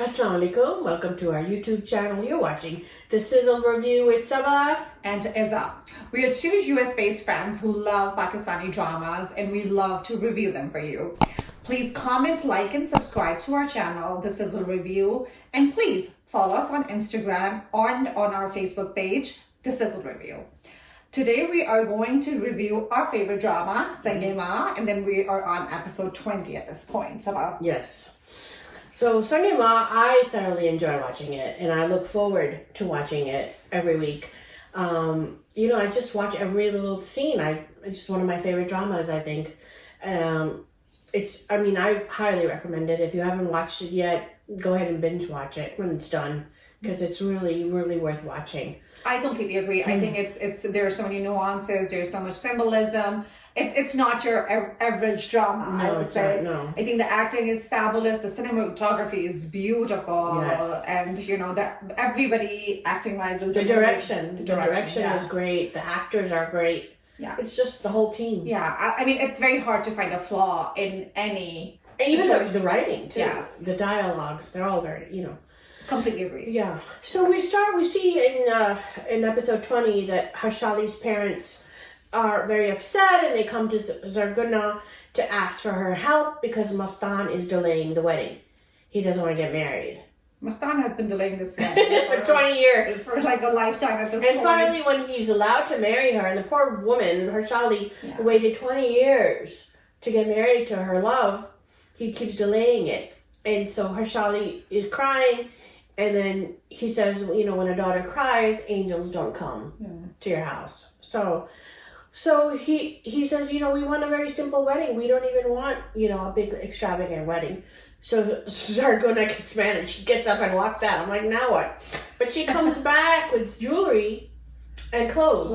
Assalamu alaikum. Welcome to our YouTube channel. You're watching the Sizzle review with Sabah and Izza. We are two US-based friends who love Pakistani dramas and we love to review them for you. Please comment, like, and subscribe to our channel, The Sizzle Review, and please follow us on Instagram and on our Facebook page, The Sizzle Review. Today we are going to review our favorite drama, Sangema, and then we are on episode 20 at this point. Sabah. Yes. So Sangema, I thoroughly enjoy watching it, and I look forward to watching it every week. I just watch every little scene. It's just one of my favorite dramas, I think. I highly recommend it. If you haven't watched it yet, go ahead and binge watch it when it's done, because it's really, really worth watching. I completely agree. I think it's there are so many nuances. There's so much symbolism. It's not your average drama. No, I would it's say. not, no. I think the acting is fabulous. The cinematography is beautiful. Yes. And that everybody acting wise is The direction yeah. is great. The actors are great. Yeah, it's just the whole team. Yeah, I mean, it's very hard to find a flaw in any. And even the writing too. Yes, the dialogues, they're all very, Completely agree. Yeah. So we see in episode 20 that Shali'S parents are very upset, and they come to Zarguna to ask for her help because Mastan is delaying the wedding. He doesn't want to get married. Mastan has been delaying this wedding for 20 years. For like a lifetime at this point. And finally, when he's allowed to marry her, and the poor woman, Shali, waited 20 years to get married to her love, he keeps delaying it. And so Shali is crying, and then he says, when a daughter cries, angels don't come to your house. So he says, we want a very simple wedding. We don't even want, a big extravagant wedding. So Zarguna gets mad and she gets up and walks out. I'm like, now what? But she comes back with jewelry and clothes.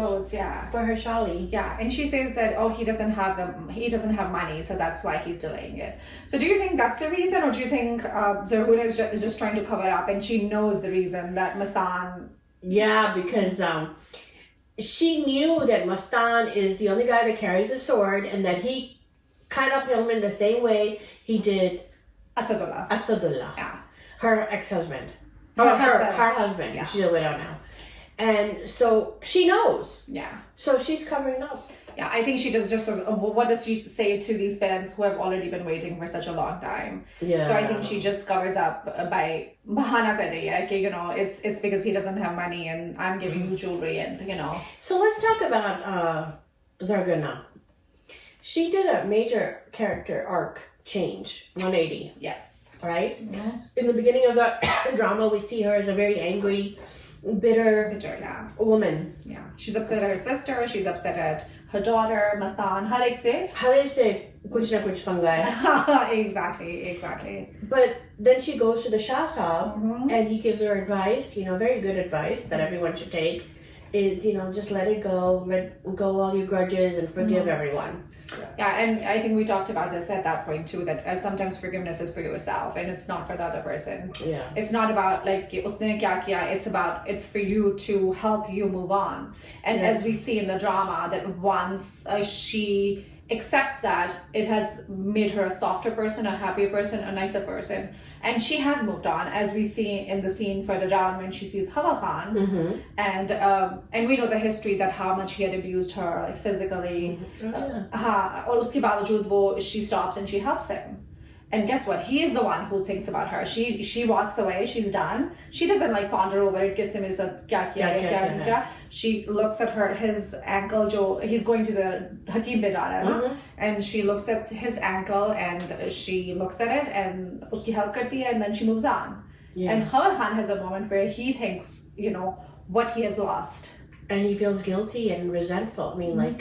For her Shali. Yeah, and she says that he doesn't have money, so that's why he's delaying it. So do you think that's the reason, or do you think Zarguna is just trying to cover it up and she knows the reason that Mastan? Yeah, because she knew that Mastan is the only guy that carries a sword, and that he cut up him in the same way he did Asadullah. Yeah. Her ex-husband. Her husband. Yeah. She's a widow now. And so she knows. Yeah. So she's covering up. Yeah, I think she does what does she say to these parents who have already been waiting for such a long time? Yeah. So I think she just covers up by bahana kar rahi hai, it's because he doesn't have money and I'm giving you jewelry and. So let's talk about Zarguna. She did a major character arc change, 180. Yes. Right? Mm-hmm. In the beginning of the drama, we see her as a very angry, bitter woman. Yeah. She's upset at her sister. She's upset at her daughter, Mastan. Har ek se kuch na kuch panga hai. Exactly. But then she goes to the Shah Sahab, and he gives her advice, very good advice that everyone should take. Is, just let it go, let go all your grudges and forgive everyone. Yeah, and I think we talked about this at that point too, that sometimes forgiveness is for yourself and it's not for the other person. Yeah. It's not about like, usne kya kiya, it's for you to help you move on. And as we see in the drama, that once she accepts that, it has made her a softer person, a happier person, a nicer person. And she has moved on, as we see in the scene further down when she sees Hawa Khan. And we know the history that how much he had abused her, like physically. Aur uske bawajood she stops and she helps him. And guess what? He is the one who thinks about her. She walks away. She's done. She doesn't ponder over it. Kisse mere saath kya kiya. She looks at his ankle. He's going to the Hakim pe ja raha hai na, and she looks at his ankle and she looks at it and uski help karti hai, and then she moves on. Yeah. And Khabar Khan has a moment where he thinks, what he has lost, and he feels guilty and resentful. I mean,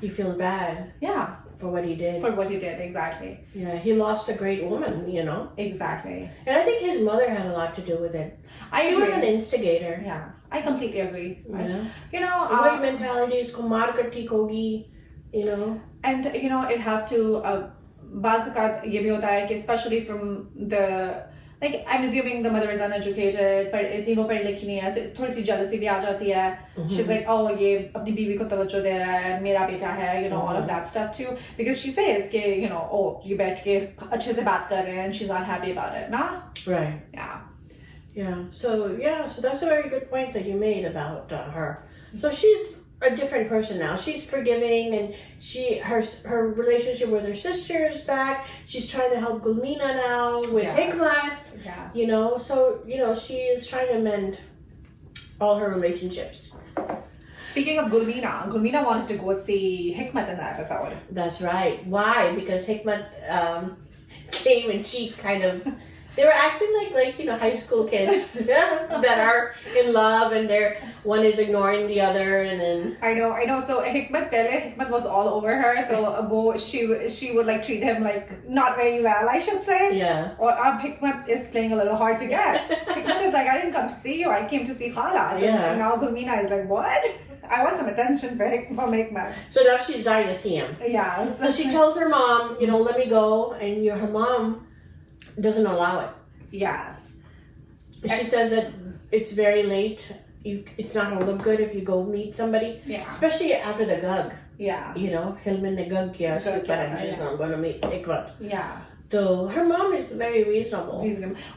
he feels bad. Yeah. For what he did. Exactly. Yeah, he lost a great woman, Exactly. And I think his mother had a lot to do with it. She was an instigator. Yeah, I completely agree. Whi mentality is kumar ka theek hogi, And, it has to, bazukat ye bhi hota hai ki especially from the like I'm assuming the mother is uneducated, but इतनी वो पढ़ी लिखी नहीं है, so थोड़ी सी jealousy भी आ जाती है. She's like, oh ये अपनी बीवी को तवज्जो दे रहा है, मेरा बेटा है, you know, all of that stuff too. Because she says कि, you know, oh ये बैठ के अच्छे से बात कर रहे हैं, and she's not happy about it, ना? Right. Yeah. So that's a very good point that you made about her. So she's a different person now. She's forgiving, and her relationship with her sister is back. She's trying to help Gulmina now with Hikmat. Yes. You know, so you know she is trying to mend all her relationships. Speaking of Gulmina wanted to go see Hikmat in that episode. That's right. Why? Because Hikmat came and she kind of. They were acting like you know, high school kids that are in love, and one is ignoring the other, and then I know. So Hikmat was all over her. So she would like treat him like not very well, I should say. Yeah. Or Hikmat is playing a little hard to get. Hikmat is like, I didn't come to see you. I came to see Khala. So now Gulmina is like, what? I want some attention from Hikmat. So now she's dying to see him. Yeah. So she tells her mom, you know, let me go, and her mom doesn't allow it. Yes. She says that it's very late. It's not gonna look good if you go meet somebody. Yeah. Especially after the gug. Yeah. You know, Hilman ne gug kiya, so I'm just not gonna meet Hikmat. Yeah. So her mom is very reasonable.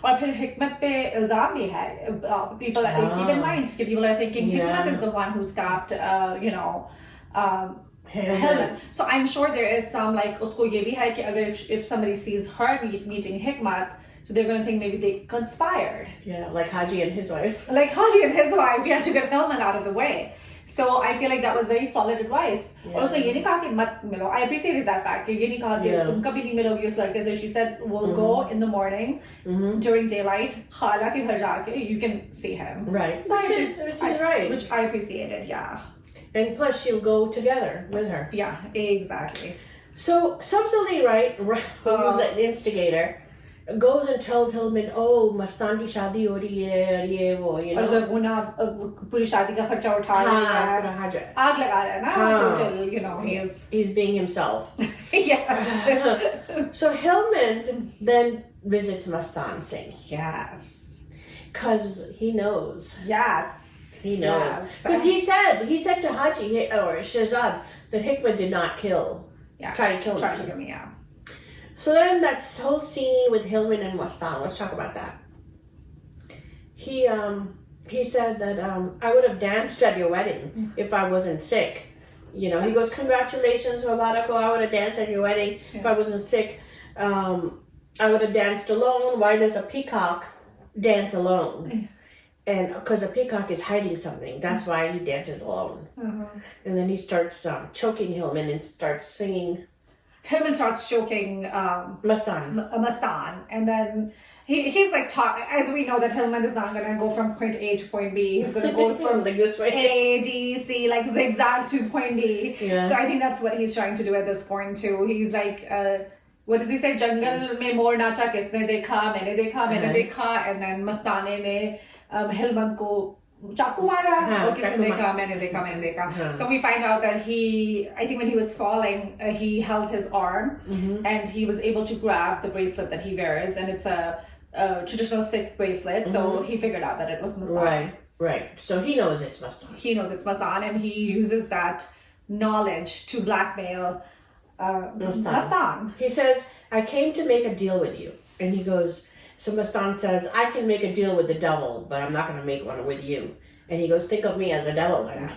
और फिर हिकमत पे इल्जाम भी है. People keep in mind कि people are thinking Hikmat is the one who stopped, you know, Hilman. So I'm sure there is some like उसको ये भी है कि अगर if somebody sees her meeting Hikmat, so they're going to think maybe they conspired. Yeah, like Haji and his wife. Like Haji and his wife, we had to get Hilman out of the way. So I feel like that was very solid advice. Yeah. Also, ये नहीं कहा कि मत मिलो. I appreciated that fact. कि ये नहीं कहा कि तुम कभी नहीं मिलोगी उस लड़के से. She said, we'll go in the morning during daylight. Khala के घर जाके you can see him. Right. So which is right. Which I appreciated, yeah. And plus, she'll go together with her. Yeah, exactly. So Samsali, right, who's an instigator, goes and tells Hilman, oh, Mastan ki shaadi ho rahi hai, ye wo, you know. और जब उन्हें पूरी शादी का खर्चा उठा रहा है, आग लगा रहा है ना, total, you know, he's being himself. Yes. So Hilman then visits Mastan Singh. Yes. Because he knows. Yes. He knows. Because he said to Haji or Shahzad that Hikmat did not try to kill me. Yeah. So then that whole scene with Hilman and Mastan, let's talk about that. He said that I would have danced at your wedding if I wasn't sick. You know, he goes, congratulations, Mubarako, I would have danced at your wedding if I wasn't sick. I would have danced alone. Why does a peacock dance alone? And because a peacock is hiding something, that's why he dances alone. And then he starts choking Hilman and starts singing. Hilman starts choking Mastan, and then he's like as we know that Hilman is not gonna go from point A to point B. He's gonna go from like this way. A, D, C, like zigzag to point B. Yeah. So I think that's what he's trying to do at this point too. He's like, what does he say? Jungle mein mor nacha kisne dekha, maine dekha, and then Mastane ne Hilman ko चाकू मारा और किसने देखा मैंने देखा. So we find out that I think when he was falling, he held his arm and he was able to grab the bracelet that he wears, and it's a traditional Sikh bracelet. So he figured out that it was Mastan. Right. So he knows it's Mastan. He knows it's Mastan, and he uses that knowledge to blackmail Mastan. He says, I came to make a deal with you. And he goes, so Mastan says, I can make a deal with the devil, but I'm not going to make one with you. And he goes, think of me as a devil then. And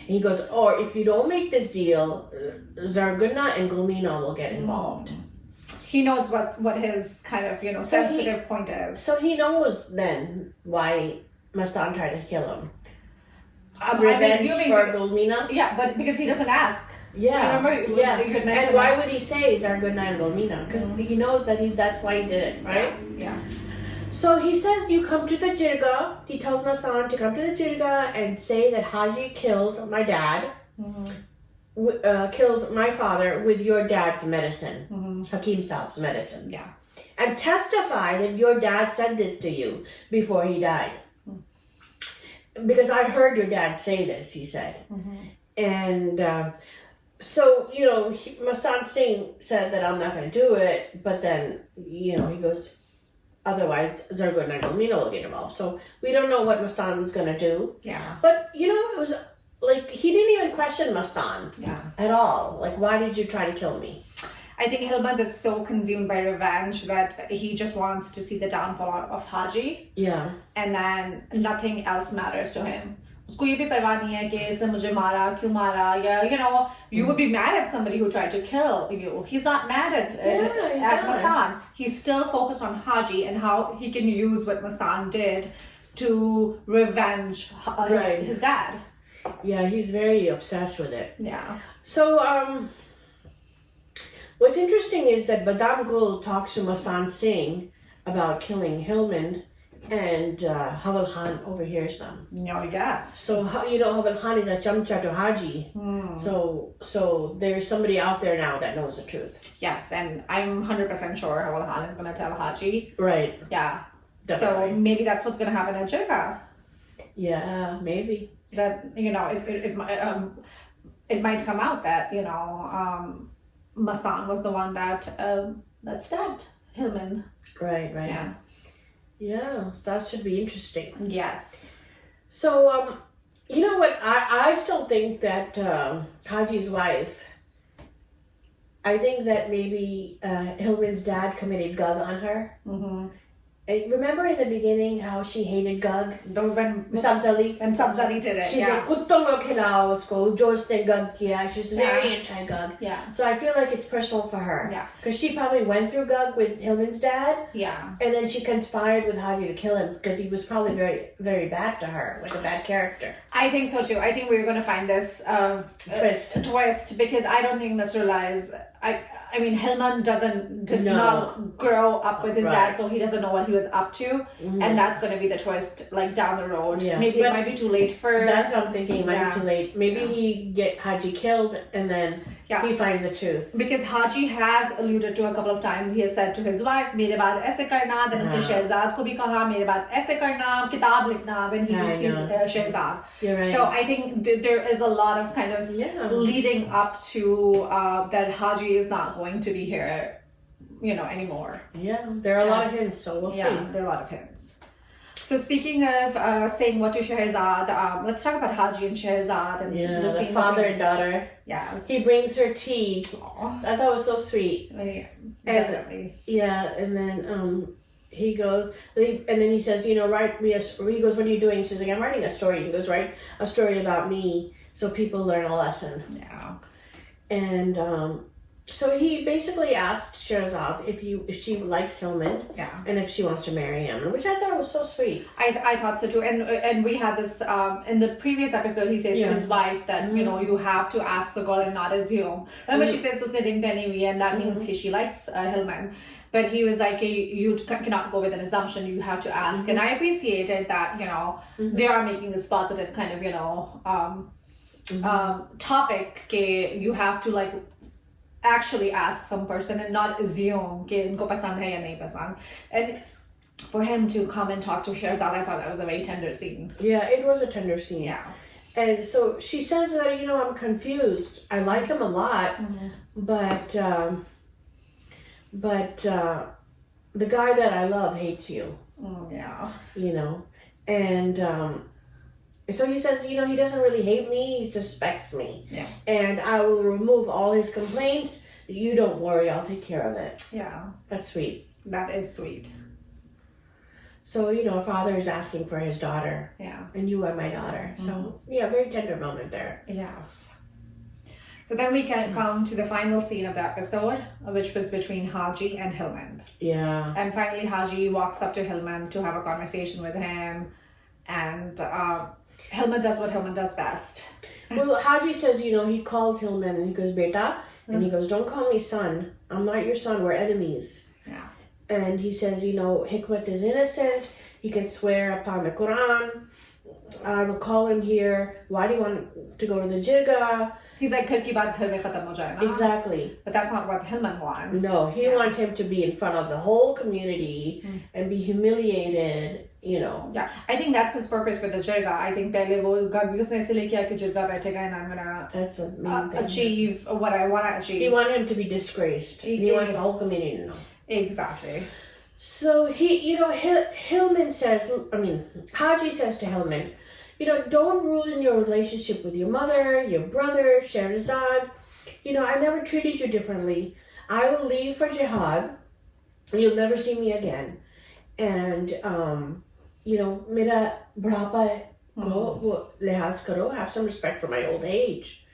he goes, or if you don't make this deal, Zarguna and Gulmina will get involved. He knows what his kind of, sensitive point is. So he knows then why Mastan tried to kill him. Revenge for Gulmina? Yeah, but because he doesn't ask. Yeah. Remember, you had mentioned and why would he say Zarguna and Gulmina? Because he knows that that's why he did it, right? Yeah. So he says, you come to the jirga. He tells Mastan to come to the jirga and say that Haji killed my dad, killed my father with your dad's medicine, Hakim Saab's medicine. Yeah. And testify that your dad said this to you before he died. Because I heard your dad say this, he said. And so, Mastan Singh said that I'm not going to do it, but then, he goes, Otherwise, Zergo and Nagalmina will get involved. So we don't know what Mastan's gonna do. Yeah. But you know, it was like he didn't even question Mastan. Yeah. At all. Like, why did you try to kill me? I think Hilmand is so consumed by revenge that he just wants to see the downfall of Haji. Yeah. And then nothing else matters to him. उसको ये भी परवाह नहीं है कि इसने मुझे मारा, क्यों मारा, या you know, you would be mad at somebody who tried to kill you. He's not mad at Mastan. He's still focused on Haji and how he can use what Mastan did to revenge his dad. Yeah, he's very obsessed with it. Yeah. So, what's interesting is that Badam Gul talks to Mastan Singh about killing Hilmand, and Haval Khan overhears them. No, yes. So, you know, Haval Khan is a chamcha to Haji. So there's somebody out there now that knows the truth. Yes, and I'm 100% sure Haval Khan is going to tell Haji. Right. Yeah. Definitely. So maybe that's what's going to happen at Jirga. Yeah, maybe. That, you know, it might come out that, you know, Mastan was the one that stabbed Hilmand. Right. Yeah. Yeah, so that should be interesting. Yes. So, you know what? I still think that Haji's wife, I think that maybe Hilmand's dad committed gug on her. Mm-hmm. Remember in the beginning how she hated Gug? When Sabzali did it, she's like, kuttong ko khilao usko, George ne Gug kiya. She's very anti-Gug. Yeah. So I feel like it's personal for her. Yeah. Because she probably went through Gug with Hilmand's dad. Yeah. And then she conspired with Haji to kill him because he was probably very, very bad to her, like a bad character. I think so too. I think we're going to find this twist because I don't think Mr. Lies. I mean, Hilmand did not grow up with his dad, so he doesn't know what he was up to, and that's going to be the twist, like down the road. Yeah. Maybe it might be too late for. That's what I'm thinking. It might be too late. Maybe he get Haji killed, and then he finds the truth. Because Haji has alluded to a couple of times. He has said to his wife, "मेरे बाद ऐसे करना." Then उसने शहजाद को भी कहा, "मेरे बाद ऐसे करना, किताब लिखना." When he sees Shahzad. You're right. So I think there is a lot of kind of leading up to that Haji is not going to be here, you know, anymore. Yeah, there are a lot of hints, so we'll see. There are a lot of hints. So speaking of saying what to Shahzad, let's talk about Haji and Shahzad and the father and daughter. Yes. He brings her tea. Aww. I thought it was so sweet. Definitely. And then he goes, and then he says, you know, write me a story. He goes, what are you doing? She's like, I'm writing a story. He goes, write a story about me so people learn a lesson. Yeah. And so he basically asked Shahzad if she likes Hilmand, and if she wants to marry him, which I thought was so sweet. I thought so too, and we had this in the previous episode. He says to his wife that you know you have to ask the girl and not assume. Remember, she says usne ring pehni hui hai, and that means that she likes Hilmand. But he was like, you cannot go with an assumption. You have to ask, and I appreciated that. You know, they are making this positive kind of topic. You have to like. Actually ask some person and not assume कि इनको पसंद है या नहीं पसंद. And for him to come and talk to Shahzad, I thought that was a very tender scene. Yeah, it was a tender scene. Yeah. And so she says that, you know, I'm confused. I like him a lot, but the guy that I love hates you. Yeah. You know, and so he says, you know, he doesn't really hate me, he suspects me. Yeah. And I will remove all his complaints. You don't worry, I'll take care of it. Yeah. That's sweet. That is sweet. So, you know, a father is asking for his daughter. Yeah. And you are my daughter. So, yeah, very tender moment there. Yes. So then we can come to the final scene of the episode, which was between Haji and Hilmand. Yeah. And finally, Haji walks up to Hilmand to have a conversation with him. And Hilmand does what Hilmand does best. Well, Haji says, you know, he calls Hilmand and he goes, Beta. And he goes, don't call me son. I'm not your son. We're enemies. Yeah. And he says, you know, Hikmat is innocent. He can swear upon the Quran. I will call him here. Why do you want to go to the Jirga? He's like, Khar ki baat ghar mein khatam ho jaye na. Exactly. But that's not what Hilmand wants. No, he wants him to be in front of the whole community and be humiliated, you know. Yeah, I think that's his purpose for the Jirga. I think pehle wo ghar bhi usne isliye kiya ki Jirga baithega and I'm gonna achieve what I want to achieve. He wanted him to be disgraced. He wants the whole community to know. Exactly. So Hillman says, Haji says to Hillman, don't ruin your relationship with your mother, your brother, Shahrazad. I never treated you differently. I will leave for jihad. You'll never see me again. And, mera brapa ko lehaz karo, have some respect for my old age,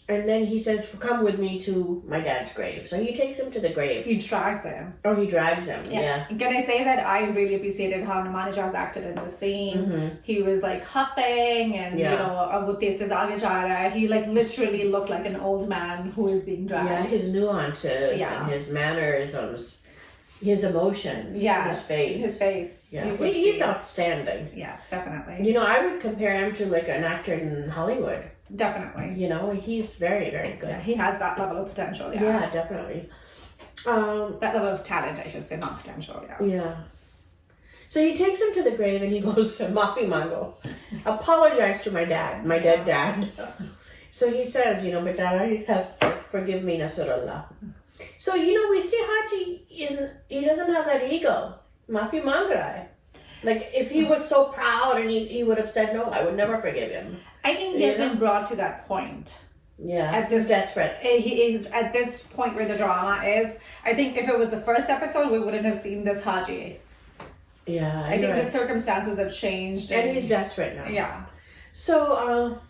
And then he says, come with me to my dad's grave. So he takes him to the grave. He drags him. Oh, he drags him, yeah. Can I say that I really appreciated how Namanijaz acted in the scene? Mm-hmm. He was like huffing and, he like literally looked like an old man who is being dragged. Yeah, his nuances and his mannerisms. His emotions, his face. Yeah. He's outstanding. Yes, definitely. I would compare him to like an actor in Hollywood. Definitely. He's very, very good. Yeah, he has that level of potential, Yeah, definitely. That level of talent, I should say, not potential, Yeah. So he takes him to the grave and he goes, Maafi mango. Apologize to my dead dad. So he says, Bechara, he says, forgive me, Nasrullah. So, we see Haji he doesn't have that ego. Maafi Mangrai. Like, if he was so proud and he would have said, no, I would never forgive him. I think he has been brought to that point. Yeah, he's desperate. He is at this point where the drama is. I think if it was the first episode, we wouldn't have seen this Haji. Yeah, I think the circumstances have changed. And he's desperate now. Yeah. So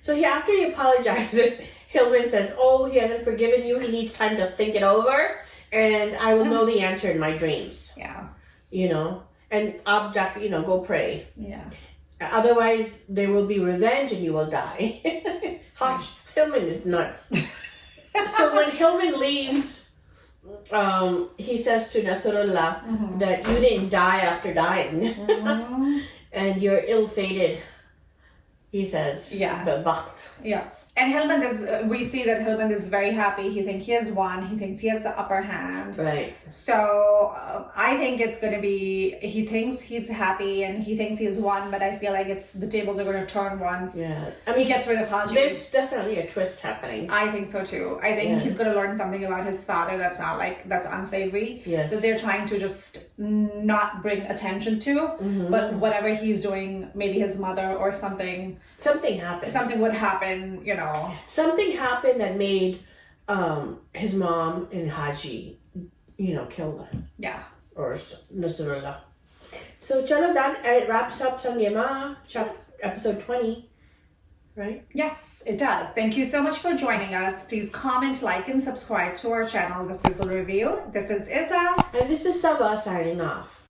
after he apologizes, Hillman says, oh, he hasn't forgiven you. He needs time to think it over. And I will know the answer in my dreams. Yeah. And Abjak, go pray. Yeah. Otherwise, there will be revenge and you will die. Hillman is nuts. So when Hillman leaves, he says to Nasrullah that you didn't die after dying. And you're ill-fated, he says. Yes. The Bakht. Yeah. And we see that Hillman is very happy. He thinks he has won. He thinks he has the upper hand. Right. So I think it's going to be, he thinks he's happy and he thinks he has won, but I feel like the tables are going to turn once he gets rid of Haji. There's definitely a twist happening. I think so too. I think he's going to learn something about his father that's unsavory. Yes. That they're trying to just not bring attention to, but whatever he's doing, maybe his mother or something. Something happened. Something would happen, Something happened that made his mom and Haji, kill them. Yeah. Or Nasrullah. So, chalo, that wraps up Sangema, episode 20, right? Yes, it does. Thank you so much for joining us. Please comment, like, and subscribe to our channel, The Sizzle Review. This is Isa. And this is Saba signing off.